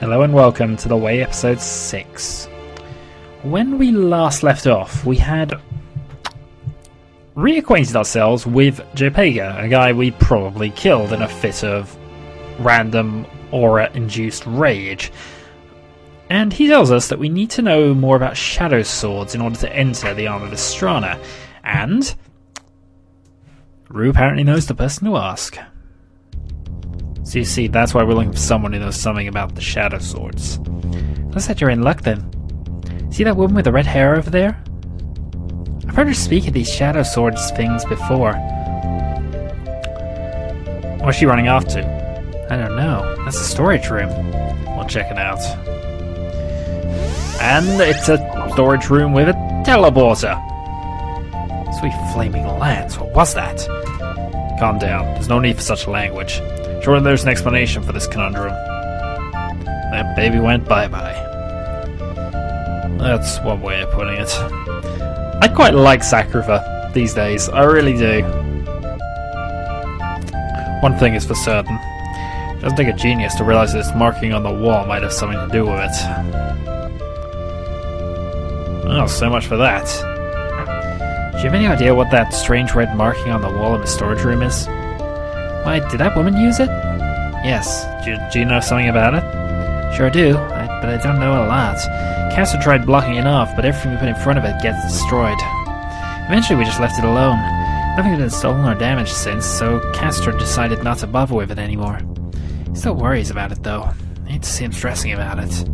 Hello and welcome to The Way episode 6. When we last left off, we had reacquainted ourselves with Jopega, a guy we probably killed in a fit of random aura-induced rage. And he tells us that we need to know more about shadow swords in order to enter the arm of Estrana. And Rue apparently knows the person to ask. So you see, that's why we're looking for someone who knows something about the shadow swords. Looks like you're in luck then. See that woman with the red hair over there? I've heard her speak of these shadow swords things before. What's she running off to? I don't know. That's a storage room. We'll check it out. And it's a storage room with a teleporter. Sweet flaming lands, what was that? Calm down, there's no need for such language. Surely there's an explanation for this conundrum. That baby went bye-bye. That's one way of putting it. I quite like Sakura these days, I really do. One thing is for certain. It doesn't take a genius to realize that this marking on the wall might have something to do with it. Oh, so much for that. Do you have any idea what that strange red marking on the wall in the storage room is? Why, did that woman use it? Yes. Do you know something about it? Sure do, but I don't know a lot. Castor tried blocking it off, but everything we put in front of it gets destroyed. Eventually we just left it alone. Nothing had been stolen or damaged since, so Castor decided not to bother with it anymore. He still worries about it though. I hate to see him stressing about it.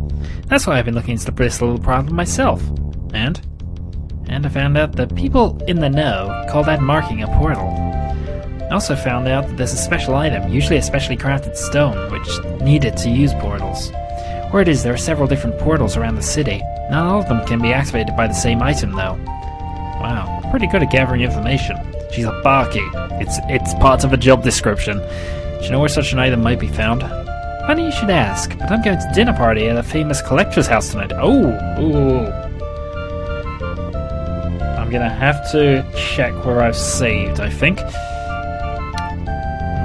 That's why I've been looking into this little problem myself. And I found out that people in the know call that marking a portal. I also found out that there's a special item, usually a specially crafted stone, which needed to use portals. Word is there are several different portals around the city. Not all of them can be activated by the same item though. Wow, pretty good at gathering information. She's a barkeep. It's part of a job description. Do you know where such an item might be found? Funny you should ask, but I'm going to dinner party at a famous collector's house tonight. Ooh. I'm gonna have to check where I've saved, I think.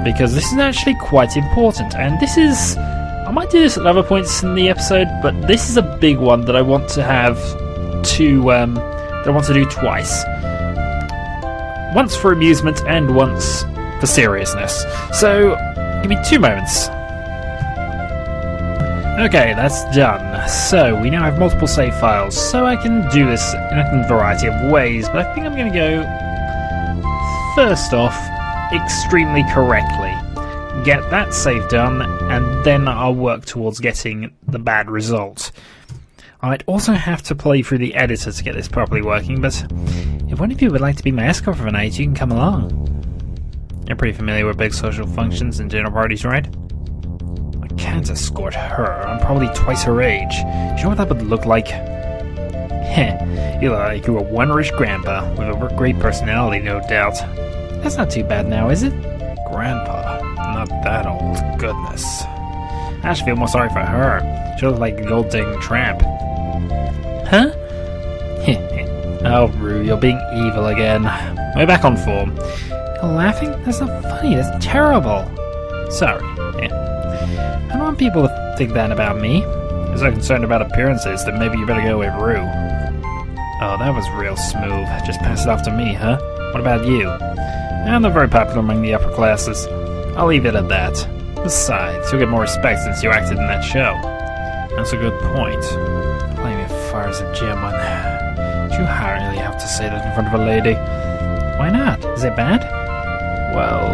Because this is actually quite important, and this is... I might do this at other points in the episode, but this is a big one that I want to have to... that I want to do twice. Once for amusement, and once for seriousness. So, give me 2 moments. Okay, that's done. So, we now have multiple save files, so I can do this in a variety of ways, but I think I'm going to go, first off, extremely correctly. Get that save done, and then I'll work towards getting the bad result. I might also have to play through the editor to get this properly working, but if one of you would like to be my escort for the night, you can come along. You're pretty familiar with big social functions and dinner parties, right? Can't escort her. I'm probably twice her age. Do you know what that would look like? Heh, you look like you're a one-rich grandpa with a great personality, no doubt. That's not too bad now, is it? Grandpa? Not that old. Goodness. I actually feel more sorry for her. She looks like a gold-digging tramp. Huh? Oh, Rue, you're being evil again. Way back on form. You're laughing? That's not funny. That's terrible. Sorry. I don't want people to think that about me. If they're concerned about appearances, then maybe you better go with Rue. Oh, that was real smooth. Just pass it off to me, huh? What about you? I'm not very popular among the upper classes. I'll leave it at that. Besides, you'll get more respect since you acted in that show. That's a good point. Playing as far as a gentleman. Do you hardly have to say that in front of a lady? Why not? Is it bad? Well...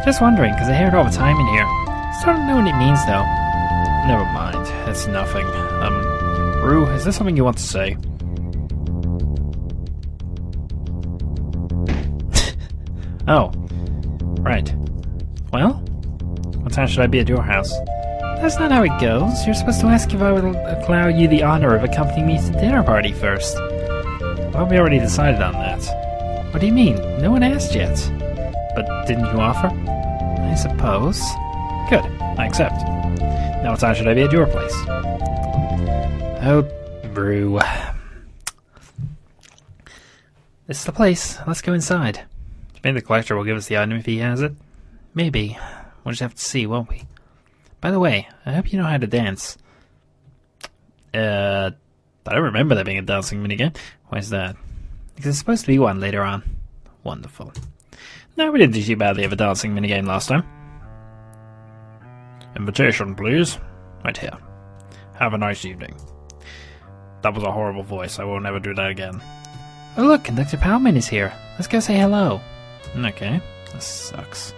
just wondering, because I hear it all the time in here. Still don't know what it means, though. Never mind, it's nothing. Rue, is there something you want to say? Oh. Right. Well? What time should I be at your house? That's not how it goes. You're supposed to ask if I would allow you the honor of accompanying me to the dinner party first. Well, we already decided on that. What do you mean? No one asked yet. But didn't you offer? I suppose. Good, I accept. Now what time should I be at your place? Oh, Rue. This is the place. Let's go inside. Maybe the collector will give us the item if he has it. Maybe. We'll just have to see, won't we? By the way, I hope you know how to dance. I don't remember there being a dancing minigame. Why's that? Because there's supposed to be one later on. Wonderful. No, we didn't do too badly of a dancing minigame last time. Invitation, please. Right here. Have a nice evening. That was a horrible voice. I will never do that again. Oh look, Conductor Powman is here. Let's go say hello. Okay, this sucks.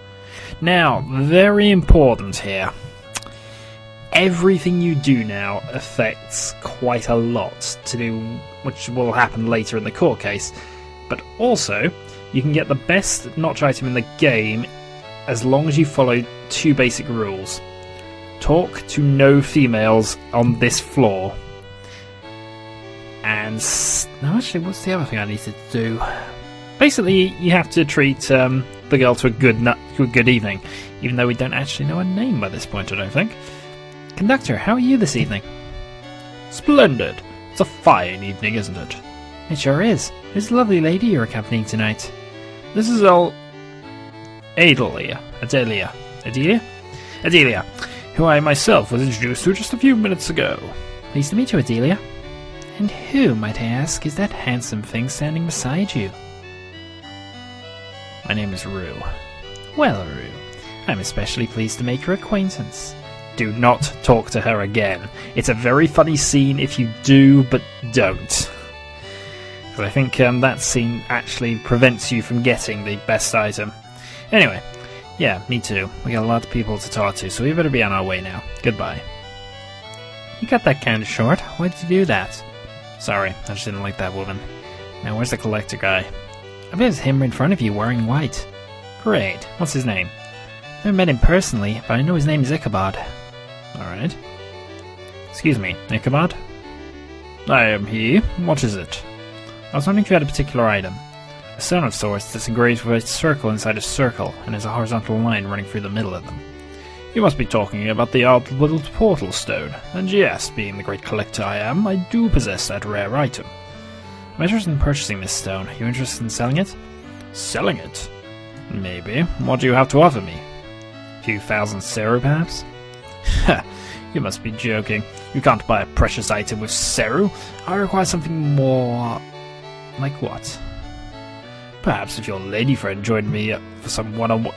Now, very important here. Everything you do now affects quite a lot to do, which will happen later in the court case. But also, you can get the best notch item in the game as long as you follow two basic rules. Talk to no females on this floor. And no, actually, what's the other thing I need to do? Basically, you have to treat the girl to a good evening, even though we don't actually know her name by this point, I don't think. Conductor, how are you this evening? Splendid. It's a fine evening, isn't it? It sure is. Who's the lovely lady you're accompanying tonight? This is Adelia, who I myself was introduced to just a few minutes ago. Pleased to meet you, Adelia. And who, might I ask, is that handsome thing standing beside you? My name is Rue. Well, Rue, I'm especially pleased to make your acquaintance. Do not talk to her again. It's a very funny scene if you do, but don't. Because I think that scene actually prevents you from getting the best item. Anyway, yeah, me too. We got a lot of people to talk to, so we better be on our way now. Goodbye. You cut that kind of short. Why'd you do that? Sorry, I just didn't like that woman. Now, where's the collector guy? I bet it's him in front of you wearing white. Great. What's his name? Never met him personally, but I know his name is Ichabod. Alright. Excuse me, Ichabod? I am he. What is it? I was wondering if you had a particular item. A stone of sorts that's engraved with a circle inside a circle, and has a horizontal line running through the middle of them. You must be talking about the odd little portal stone, and yes, being the great collector I am, I do possess that rare item. I'm interested in purchasing this stone. Are you interested in selling it? Selling it? Maybe. What do you have to offer me? A few thousand Seru, perhaps? Ha! You must be joking. You can't buy a precious item with Seru. I require something more... like what? Perhaps if your lady friend joined me for some one-on-one...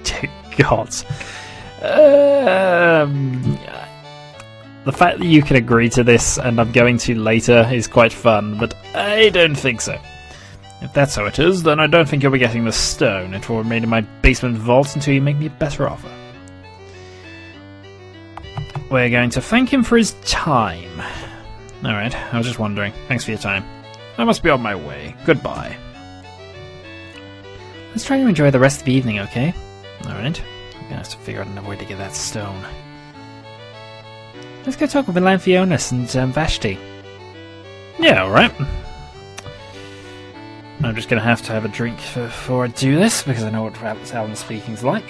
Dear God. The fact that you can agree to this and I'm going to later is quite fun, but I don't think so. If that's how it is, then I don't think you'll be getting the stone. It will remain in my basement vault until you make me a better offer. We're going to thank him for his time. Alright, I was just wondering. Thanks for your time. I must be on my way. Goodbye. Let's try to enjoy the rest of the evening, okay? Alright. I'm gonna have to figure out another way to get that stone. Let's go talk with Lanthionis and Vashti. Yeah, alright. I'm just gonna have to have a drink before I do this, because I know what Alan speaking's like.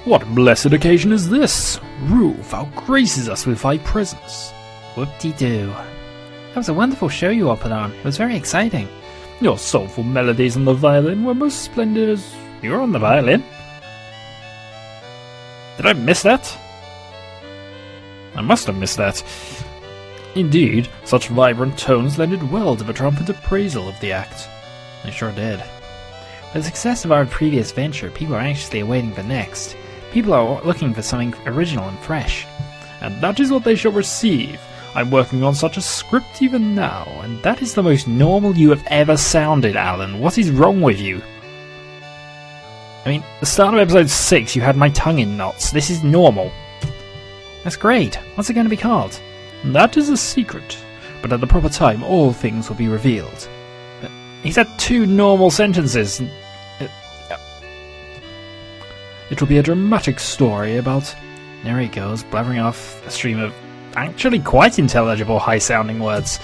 What blessed occasion is this? Rue, thou graces us with thy presence. Whoop-de-doo. That was a wonderful show you all put on. It was very exciting. Your soulful melodies on the violin were most splendid as... You were on the violin? Did I miss that? I must have missed that. Indeed, such vibrant tones lended well to the trumpet appraisal of the act. They sure did. With the success of our previous venture, people are anxiously awaiting the next. People are looking for something original and fresh. And that is what they shall receive. I'm working on such a script even now, and that is the most normal you have ever sounded, Alan. What is wrong with you? I mean, the start of episode 6 you had my tongue in knots. This is normal. That's great. What's it going to be called? That is a secret, but at the proper time all things will be revealed. He said 2 normal sentences. It'll be a dramatic story about... There he goes, blabbering off a stream of actually quite intelligible, high-sounding words.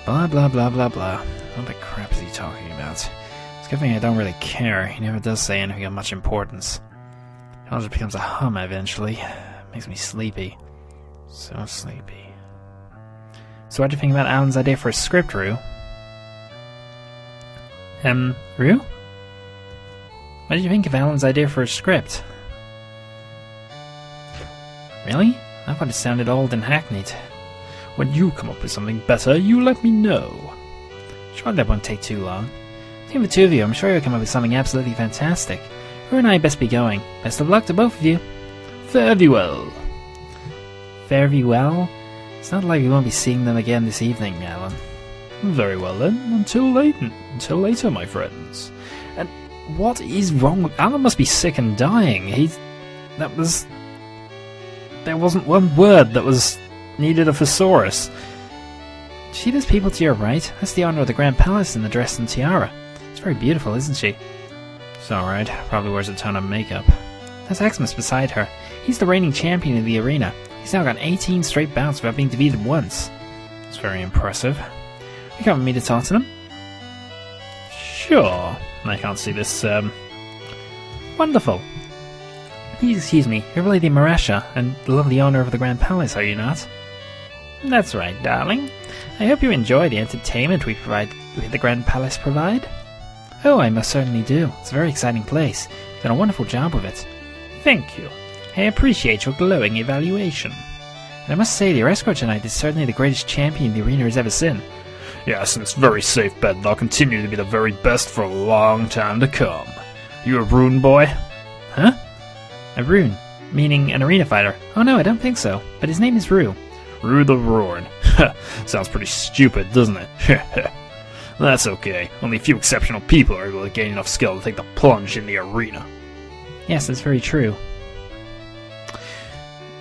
Blah, blah, blah, blah, blah. What the crap is he talking about? It's a good thing I don't really care. He never does say anything of much importance. It all just becomes a hum eventually. Makes me sleepy. So sleepy. So what do you think about Alan's idea for a script, Rue? Rue? What did you think of Alan's idea for a script? Really? I thought it sounded old and hackneyed. When you come up with something better, you let me know. Sure, that won't take too long. Between the two of you, I'm sure you'll come up with something absolutely fantastic. Rue and I best be going. Best of luck to both of you. Fare thee well. Fare thee well? It's not like we won't be seeing them again this evening, Alan. Very well then. Until later, my friends. And what is wrong with... Alan must be sick and dying. There wasn't one word that was needed a thesaurus. See those people to your right? That's the owner of the Grand Palace in the dress and tiara. It's very beautiful, isn't she? It's alright. Probably wears a ton of makeup. That's Xmas beside her. He's the reigning champion of the arena. He's now got 18 straight bouts without being defeated once. It's very impressive. You come with me to talk to them? Sure. I can't see this, Wonderful. Please excuse me, you're Lady Marasha, and the lovely owner of the Grand Palace, are you not? That's right, darling. I hope you enjoy the entertainment the Grand Palace provide. Oh, I most certainly do. It's a very exciting place. You've done a wonderful job with it. Thank you. I appreciate your glowing evaluation. And I must say, your escort tonight is certainly the greatest champion the arena has ever seen. Yes, and it's a very safe bet they'll continue to be the very best for a long time to come. You a rune boy? Huh? A rune? Meaning an arena fighter? Oh no, I don't think so. But his name is Rue. Rue the Roaring. Sounds pretty stupid, doesn't it? That's okay. Only a few exceptional people are able to gain enough skill to take the plunge in the arena. Yes, that's very true.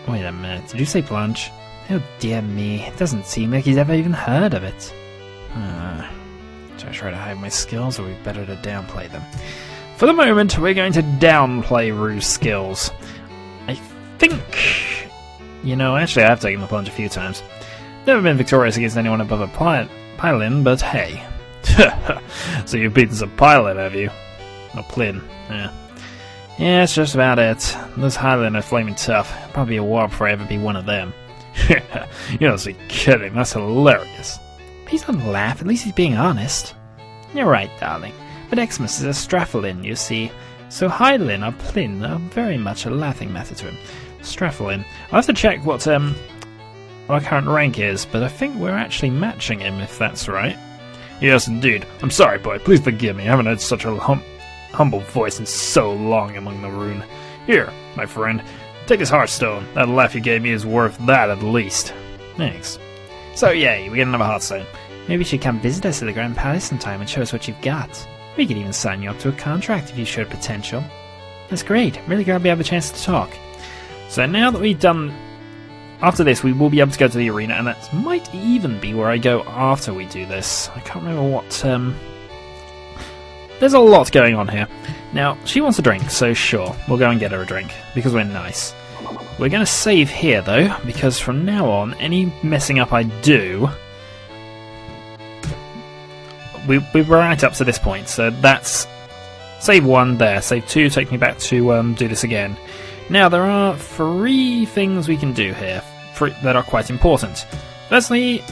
Wait a minute, did you say plunge? Oh dear me, it doesn't seem like he's ever even heard of it. Should I try to hide my skills, or are we better to downplay them? For the moment, we're going to downplay Rue's skills. I think... You know, actually I have taken the plunge a few times. Never been victorious against anyone above a Pylon, but hey. So you've beaten some Pylon, have you? Or Plin, yeah. Yeah, that's just about it. Those Highland are flaming tough. It'll probably be a while before I ever be one of them. You don't see kidding, that's hilarious. Please don't laugh, at least he's being honest. You're right, darling. But Xmas is a Straffelin, you see. So Hydelin or Plin are very much a laughing matter to him. Straffelin. I'll have to check what our current rank is, but I think we're actually matching him, if that's right. Yes, indeed. I'm sorry, boy. Please forgive me. I haven't heard such a humble voice in so long among the rune. Here, my friend. Take this Hearthstone. That laugh you gave me is worth that at least. Thanks. So, yay, we get another Hearthstone. Maybe you should come visit us at the Grand Palace sometime and show us what you've got. We could even sign you up to a contract if you showed potential. That's great. I'm really glad we have a chance to talk. So now that we've done... After this, we will be able to go to the arena, and that might even be where I go after we do this. I can't remember what... There's a lot going on here. Now, she wants a drink, so sure, we'll go and get her a drink, because we're nice. We're going to save here, though, because from now on, any messing up I do... We were right up to this point, so that's... Save 1 there, save 2, take me back to do this again. Now, there are 3 things we can do here that are quite important. Firstly,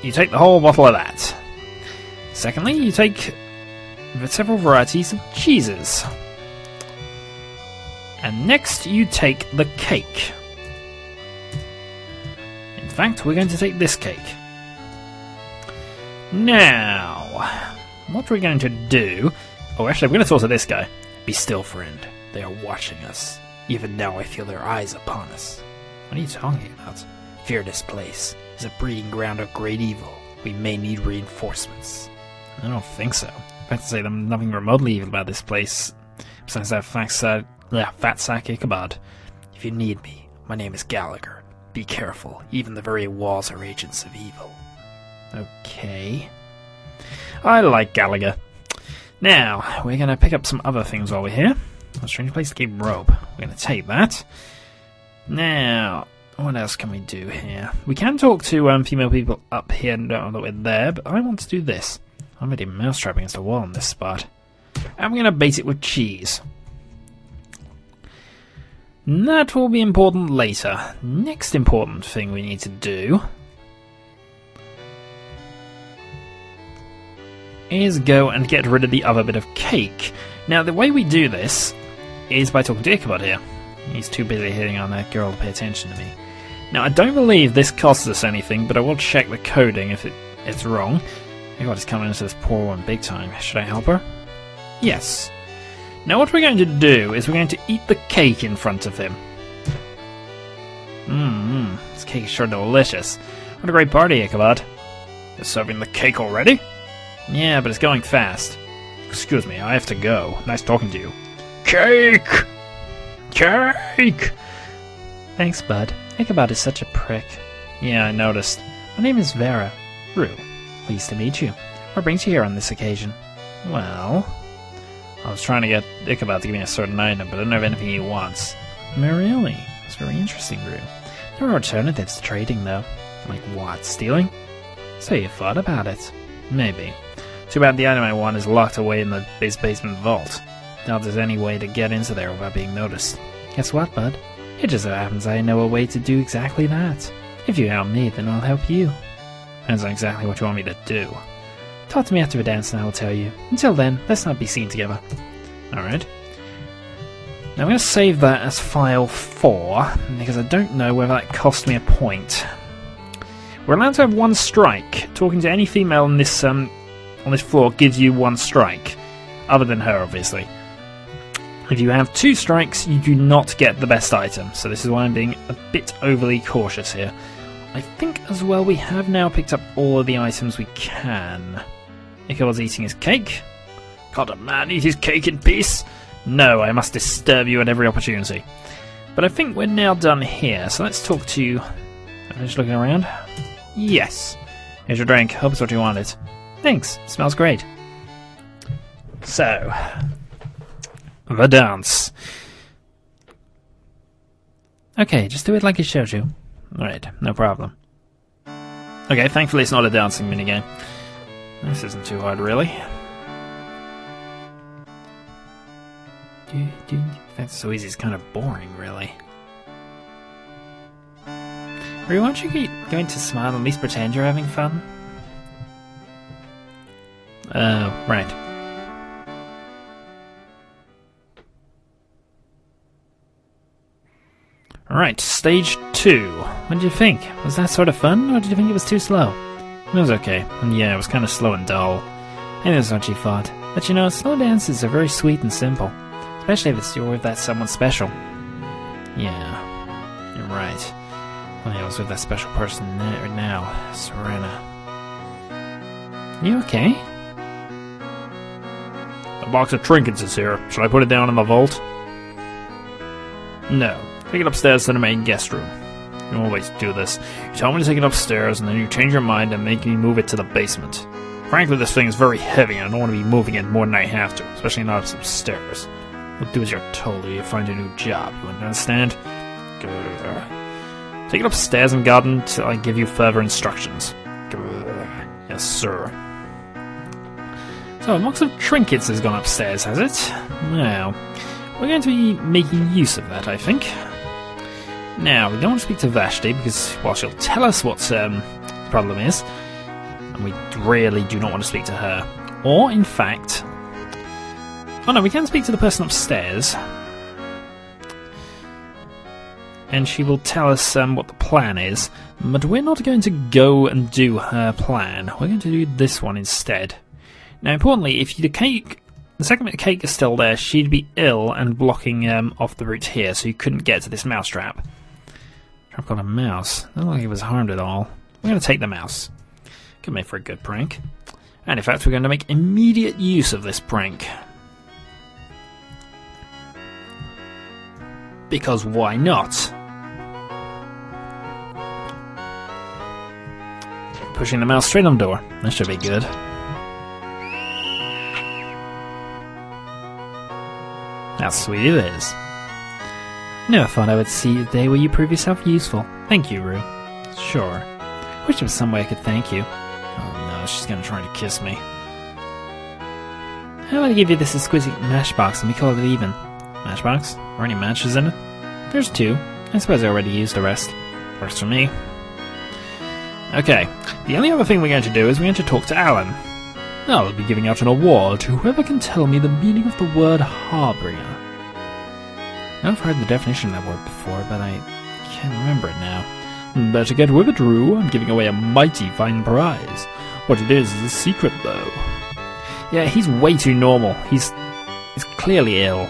you take the whole bottle of that. Secondly, you take several varieties of cheeses. And next, you take the cake. In fact, we're going to take this cake. Now, what we're going to do... Oh, actually, I'm going to talk to this guy. Be still, friend. They are watching us. Even now I feel their eyes upon us. What are you talking about? Fear this place is a breeding ground of great evil. We may need reinforcements. I don't think so. In fact, to say them nothing remotely evil about this place, besides that fat sack Ichabod. If you need me, my name is Gallagher. Be careful, even the very walls are agents of evil. Okay. I like Gallagher. Now, we're going to pick up some other things while we're here. A strange place to keep rope. We're going to take that. Now, what else can we do here? We can talk to female people up here now that we're there, but I want to do this. I'm already mousetrap against a wall in this spot. And we're going to bait it with cheese. That will be important later. Next important thing we need to do is go and get rid of the other bit of cake. Now, the way we do this is by talking to Ichabod here. He's too busy hitting on that girl to pay attention to me. Now, I don't believe this costs us anything, but I will check the coding if it's wrong. Everybody's coming into this poor one big time. Should I help her? Yes. Now what we're going to do is we're going to eat the cake in front of him. This cake is sure delicious. What a great party, Ichabod. You're serving the cake already? Yeah, but it's going fast. Excuse me, I have to go. Nice talking to you. Cake! Cake! Thanks, bud. Ichabod is such a prick. Yeah, I noticed. My name is Vera. Rue. Pleased to meet you. What brings you here on this occasion? Well, I was trying to get Ichabod to give me a certain item, but I don't have anything he wants. Really? That's very interesting, Rue. There are alternatives to trading, though. Like what? Stealing? So you thought about it? Maybe. Too bad the item I want is locked away in the basement vault. Doubt there's any way to get into there without being noticed. Guess what, bud? It just so happens I know a way to do exactly that. If you help me, then I'll help you. Depends on exactly what you want me to do. Talk to me after the dance and I will tell you. Until then, let's not be seen together. Alright. Now I'm going to save that as file 4, because I don't know whether that cost me a point. We're allowed to have 1 strike. Talking to any female on this floor gives you 1 strike. Other than her, obviously. If you have 2 strikes, you do not get the best item. So this is why I'm being a bit overly cautious here. I think as well we have now picked up all of the items we can. Ichabod's eating his cake. Can't a man eat his cake in peace? No, I must disturb you at every opportunity. But I think we're now done here, so let's talk to you. I'm just looking around. Yes. Here's your drink. Hope it's what you wanted. Thanks. Smells great. So, the dance. Okay, just do it like it showed you. Alright, no problem. Okay, thankfully it's not a dancing minigame. This isn't too hard, really. That's so easy, it's kind of boring, really. Rue, aren't you going to smile and at least pretend you're having fun? Oh, right. Alright, stage 2. What did you think? Was that sort of fun, or did you think it was too slow? It was okay, and yeah, it was kind of slow and dull. I think that's what you thought. But you know, slow dances are very sweet and simple. Especially if you're with that someone special. Yeah, you're right. Well, I was with that special person now, Serena. You okay? The box of trinkets is here. Should I put it down in the vault? No. Take it upstairs to the main guest room. You always do this. You tell me to take it upstairs, and then you change your mind and make me move it to the basement. Frankly, this thing is very heavy, and I don't want to be moving it more than I have to, especially not up some stairs. We'll do as you're told, or you find a new job. You understand? Good. Take it upstairs and guard until I give you further instructions. Good. Yes, sir. So, a box of trinkets has gone upstairs, has it? Well, we're going to be making use of that, I think. Now, we don't want to speak to Vashti, because, well, she'll tell us what the problem is, and we really do not want to speak to her. Or, in fact... Oh no, we can speak to the person upstairs. And she will tell us what the plan is, but we're not going to go and do her plan. We're going to do this one instead. Now, importantly, if the second bit of cake is still there, she'd be ill and blocking off the route here, so you couldn't get to this mousetrap. Trap got a mouse. Not like it was harmed at all. We're going to take the mouse. Could make for a good prank. And in fact, we're going to make immediate use of this prank. Because why not? Pushing the mouse straight on the door. That should be good. How sweet it is. Never thought I would see a day where you prove yourself useful. Thank you, Rue. Sure. Wish there was some way I could thank you. Oh no, she's gonna try to kiss me. How about I give you this exquisite matchbox and we call it even? Matchbox? Are any matches in it? There's 2. I suppose I already used the rest. Works for me. Okay, the only other thing we're going to do is we're going to talk to Alan. I'll be giving out an award to whoever can tell me the meaning of the word harbinger. I've heard the definition of that word before, but I can't remember it now. Better get with it, Rue. I'm giving away a mighty fine prize. What it is a secret, though. Yeah, he's way too normal. He's clearly ill.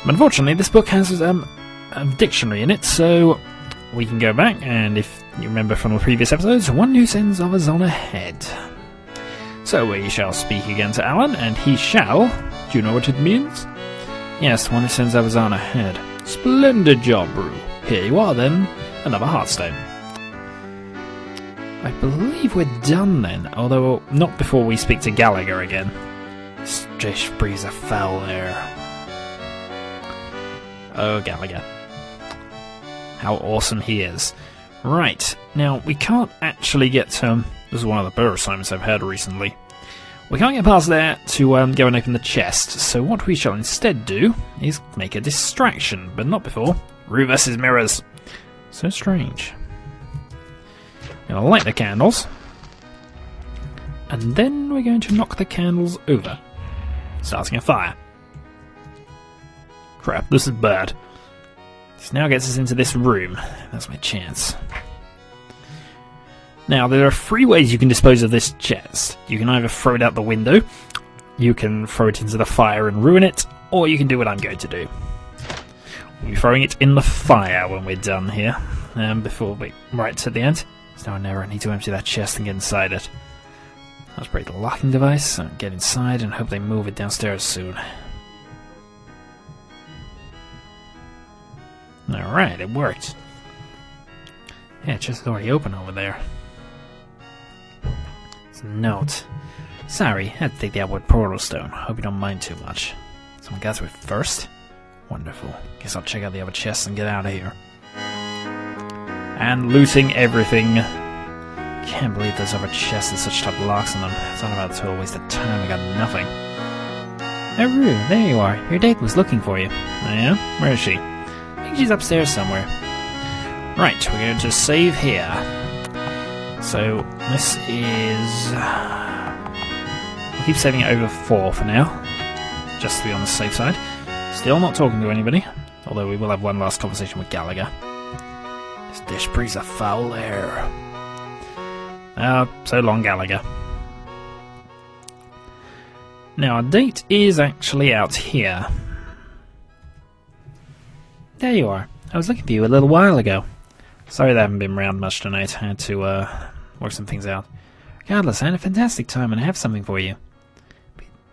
But unfortunately, this book has a dictionary in it, so we can go back, and if you remember from the previous episodes, one who sends others on ahead. So we shall speak again to Alan, and he shall... Do you know what it means? Yes, one who sends others on ahead. Splendid job, Rue. Here you are, then. Another Heartstone. I believe we're done then, although not before we speak to Gallagher again. This dish breathes a foul air. Oh, Gallagher. How awesome he is. Right, now we can't actually get to... This is one of the better assignments I've had recently. We can't get past there to go and open the chest, so what we shall instead do is make a distraction, but not before. Rue versus mirrors. So strange. Now light the candles, and then we're going to knock the candles over, starting a fire. Crap, this is bad. This now gets us into this room. That's my chance. Now, there are 3 ways you can dispose of this chest. You can either throw it out the window, you can throw it into the fire and ruin it, or you can do what I'm going to do. We'll be throwing it in the fire when we're done here, before we right to the end. There's no one ever. I need to empty that chest and get inside it. Let's break the locking device, and get inside and hope they move it downstairs soon. Alright, it worked. Yeah, it's just already open over there. It's a note. Sorry, had to take the outward portal stone. Hope you don't mind too much. Someone got to it first? Wonderful. Guess I'll check out the other chests and get out of here. And looting everything. Can't believe there's other chests with such tough locks on them. It's not about a total waste of time. I got nothing. Oh, Rue, there you are. Your date was looking for you. Oh, yeah? Where is she? I think she's upstairs somewhere. Right, we're going to save here. So, this is... We'll keep saving it over 4 for now, just to be on the safe side. Still not talking to anybody, although we will have one last conversation with Gallagher. This dish breathes a foul air. So long, Gallagher. Now, our date is actually out here. There you are. I was looking for you a little while ago. Sorry that I haven't been around much tonight. I had to work some things out. Regardless, I had a fantastic time and I have something for you.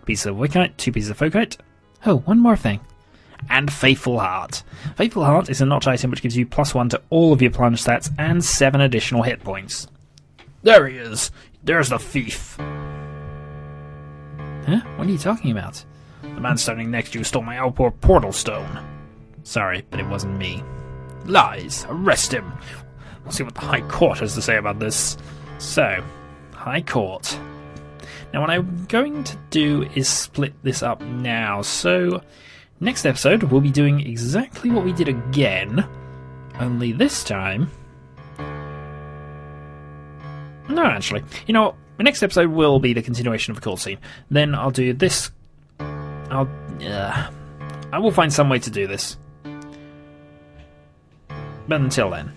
Piece of wickite, 2 pieces of focite. Oh, one more thing. And Faithful Heart. Faithful Heart is a notch item which gives you +1 to all of your plunge stats and 7 additional hit points. There he is. There's the thief. Huh? What are you talking about? The man standing next to you stole my outward portal stone. Sorry, but it wasn't me. Lies! Arrest him! We'll see what the High Court has to say about this. So, High Court. Now what I'm going to do is split this up now. So, next episode we'll be doing exactly what we did again, only this time... No, actually. You know what? The next episode will be the continuation of the court scene. Then I'll do this... I will find some way to do this. But until then...